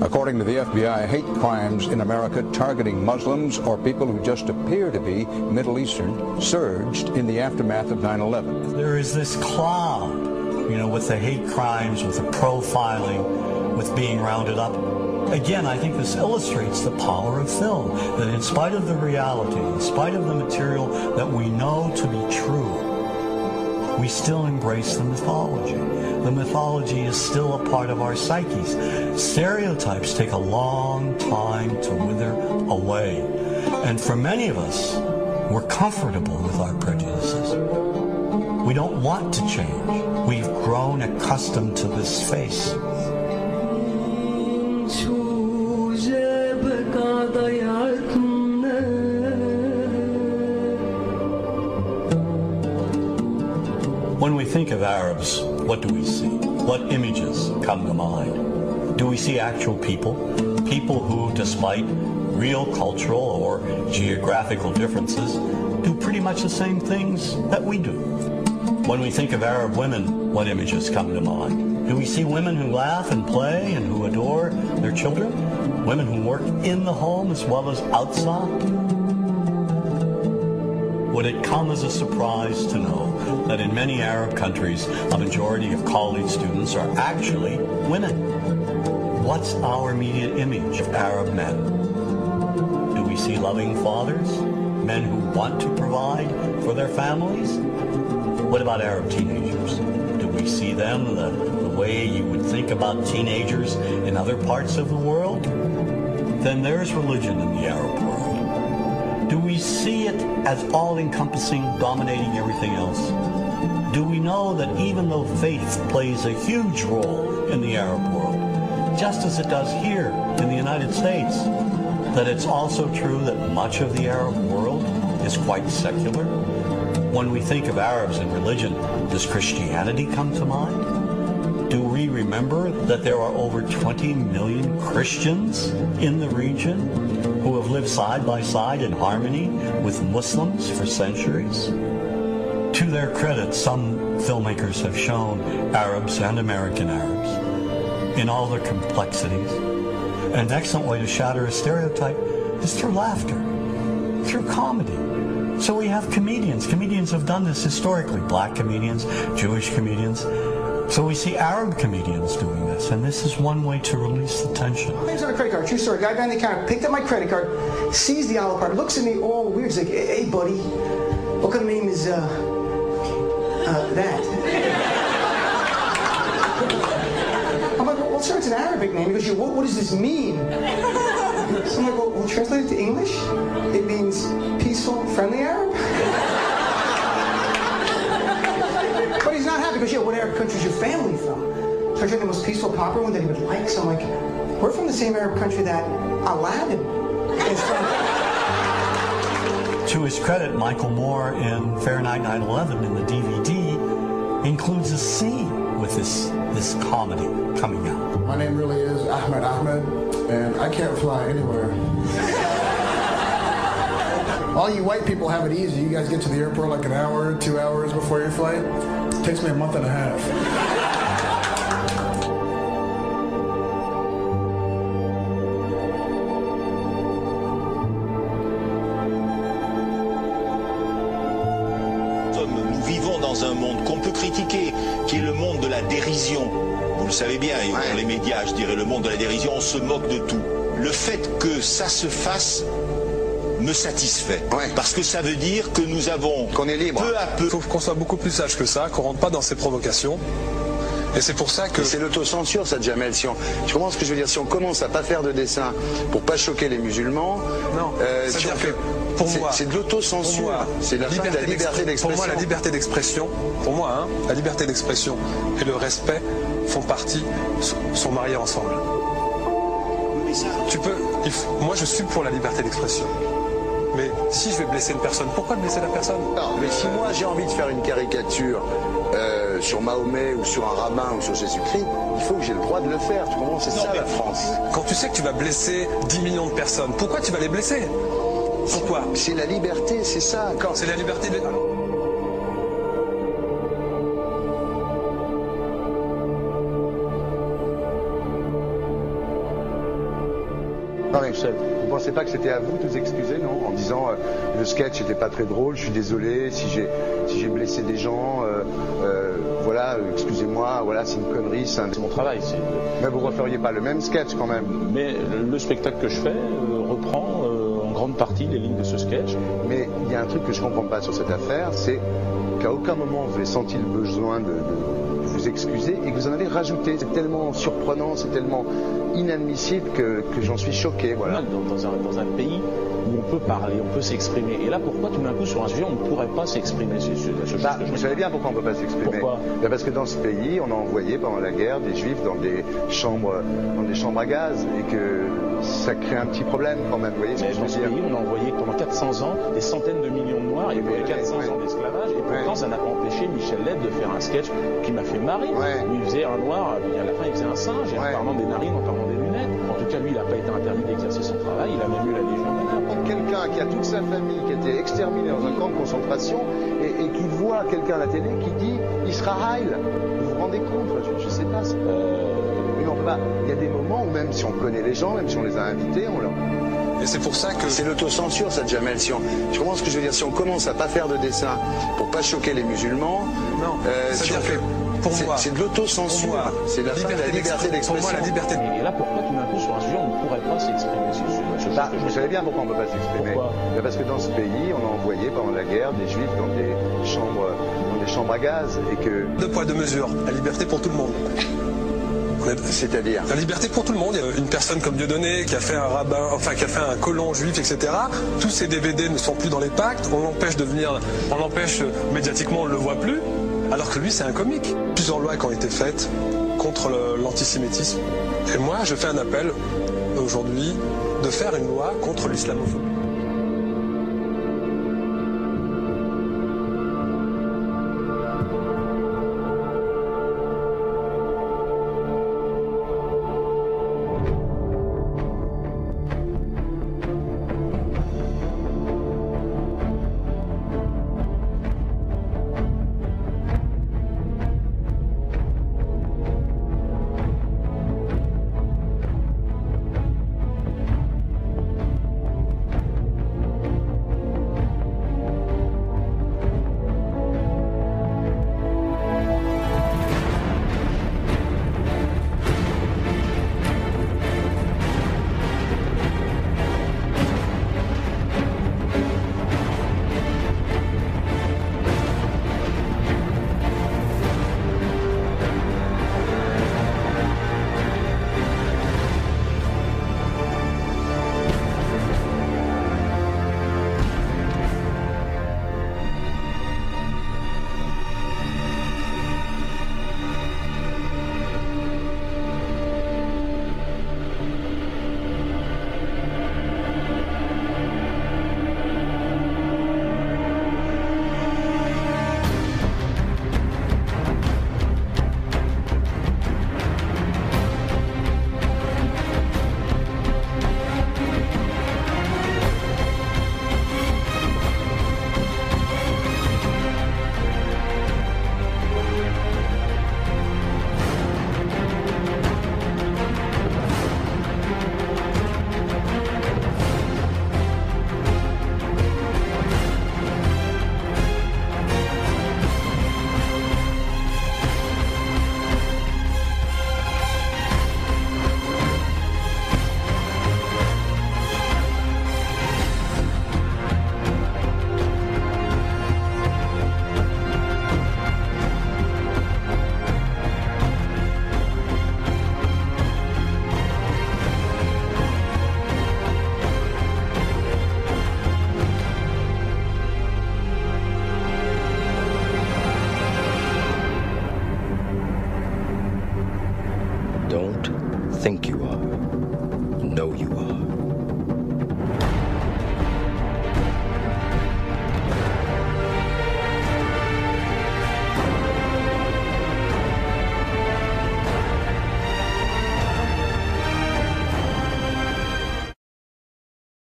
According to the FBI, hate crimes in America targeting Muslims or people who just appear to be Middle Eastern surged in the aftermath of 9/11. There is this cloud, with the hate crimes, with the profiling, with being rounded up. Again, I think this illustrates the power of film, that in spite of the reality, in spite of the material that we know to be true, we still embrace the mythology. The mythology is still a part of our psyches. Stereotypes take a long time to wither away. And for many of us, we're comfortable with our prejudices. We don't want to change. We've grown accustomed to this face. When we think of Arabs, what do we see? What images come to mind? Do we see actual people? People who, despite real cultural or geographical differences, do pretty much the same things that we do. When we think of Arab women, what images come to mind? Do we see women who laugh and play and who adore their children? Women who work in the home as well as outside? Would it come as a surprise to know that in many Arab countries, a majority of college students are actually women? What's our immediate image of Arab men? Do we see loving fathers? Men who want to provide for their families? What about Arab teenagers? Do we see them the way you would think about teenagers in other parts of the world? Then there's religion in the Arab world. Do we see it as all-encompassing, dominating everything else? Do we know that even though faith plays a huge role in the Arab world, just as it does here in the United States, that it's also true that much of the Arab world is quite secular? When we think of Arabs and religion, does Christianity come to mind? Do we remember that there are over 20 million Christians in the region who have lived side by side in harmony with Muslims for centuries? To their credit, some filmmakers have shown Arabs and American Arabs in all their complexities. An excellent way to shatter a stereotype is through laughter, through comedy. So we have comedians. Comedians have done this historically. Black comedians, Jewish comedians. So we see Arab comedians doing this, and this is one way to release the tension. My name's on a credit card, true story. Guy behind the counter picked up my credit card, sees the envelope card, looks at me all weird. He's like, hey buddy, what kind of name is, that? I'm like, well sir, it's an Arabic name. He goes, what does this mean? So I'm like, well, translate it to English? It means peaceful, friendly Arab? But he's not happy because, what Arab country is your family from? So I tried the most peaceful, popular one that he would like. So I'm like, we're from the same Arab country that Aladdin is from. To his credit, Michael Moore in Fahrenheit 9/11 in the DVD includes a scene with this comedy coming out. My name really is Ahmed, and I can't fly anywhere. All you white people have it easy. You guys get to the airport like an hour, 2 hours before your flight. It takes me a month and a half. Nous vivons dans un monde qu'on peut critiquer, qui est le monde de la dérision. Vous le savez bien, et dans les médias, je dirais le monde de la dérision, on se moque de tout. Le fait que ça se fasse me satisfait. Parce que ça veut dire que nous avons, qu'on est libre. Peu à peu. Il faut qu'on soit beaucoup plus sage que ça, qu'on rentre pas dans ces provocations. Et c'est pour ça que... C'est l'autocensure, ça, Jamel. Tu comprends ce que je veux dire? Si on commence à pas faire de dessin pour pas choquer les musulmans, non, c'est de l'autocensure. C'est la fin de la liberté d'expression. Pour moi, la liberté d'expression, la liberté d'expression et le respect font partie, sont mariés ensemble. Moi, je suis pour la liberté d'expression. Mais si je vais blesser une personne, pourquoi blesser la personne? Non, mais si moi j'ai envie de faire une caricature sur Mahomet ou sur un rabbin ou sur Jésus-Christ, il faut que j'ai le droit de le faire. Tu comprends? C'est ça la France. Quand tu sais que tu vas blesser 10 millions de personnes, pourquoi tu vas les blesser? Pourquoi? C'est la liberté, c'est ça. C'est la liberté de... Non, mais vous pensez pas que c'était à vous de vous excuser, non? En disant le sketch n'était pas très drôle, je suis désolé si j'ai blessé des gens, voilà, excusez-moi, voilà, c'est une connerie, c'est mon travail. Mais vous referiez pas le même sketch quand même? Mais le spectacle que je fais reprend en grande partie les lignes de ce sketch. Mais il y a un truc que je comprends pas sur cette affaire, c'est qu'à aucun moment vous avez senti le besoin de vous excuser et que vous en avez rajouté. C'est tellement surprenant, c'est tellement inadmissible que j'en suis choqué. Voilà. Dans un pays où on peut parler, on peut s'exprimer. Et là, pourquoi tout d'un coup, sur un sujet, on ne pourrait pas s'exprimer? Vous savez bien pourquoi on ne peut pas s'exprimer. Pourquoi? Parce que dans ce pays, on a envoyé pendant la guerre des juifs dans des chambres à gaz et que ça crée un petit problème quand même. Vous voyez ce que je veux dire? Dans ce pays, on a envoyé pendant 400 ans des centaines de millions de Noirs et pour les 400 ans d'esclavage. Et pourtant, ça n'a pas empêché Michel Leb de faire un sketch qui m'a fait marrer. Où il faisait un noir, et à la fin, il faisait un singe, et en parlant des narines, en parlant des lunettes. En tout cas, lui, il n'a pas été interdit d'exercer son travail. Il a même eu la Légion d'honneur. Quelqu'un qui a toute sa famille qui a été exterminée dans un camp de concentration et qui voit quelqu'un à la télé qui dit Israël. Vous vous rendez compte? Je ne sais pas. Il y a des moments où même si on connaît les gens, même si on les a invités, on leur... Et c'est pour ça que... C'est l'autocensure, ça, Jamel. Je comprends ce que je veux dire. Si on commence à pas faire de dessin pour pas choquer les musulmans... Non, c'est-à-dire que pour moi... C'est de l'autocensure. C'est la liberté d'expression. Pour moi, la liberté... Et là, pourquoi tout d'un coup, sur un sujet, on ne pourrait pas s'exprimer sur vous savez bien pourquoi on ne peut pas s'exprimer. Parce que dans ce pays, on a envoyé pendant la guerre des juifs dans des chambres à gaz et que... Deux poids, deux mesures. La liberté pour tout le monde. C'est-à-dire la liberté pour tout le monde. Il y a une personne comme Dieudonné qui a fait un rabbin, enfin qui a fait un colon juif, etc. Tous ces DVD ne sont plus dans les pactes. On l'empêche de venir, on l'empêche médiatiquement, on ne le voit plus. Alors que lui, c'est un comique. Plusieurs lois qui ont été faites contre l'antisémitisme. Et moi, je fais un appel aujourd'hui de faire une loi contre l'islamophobie.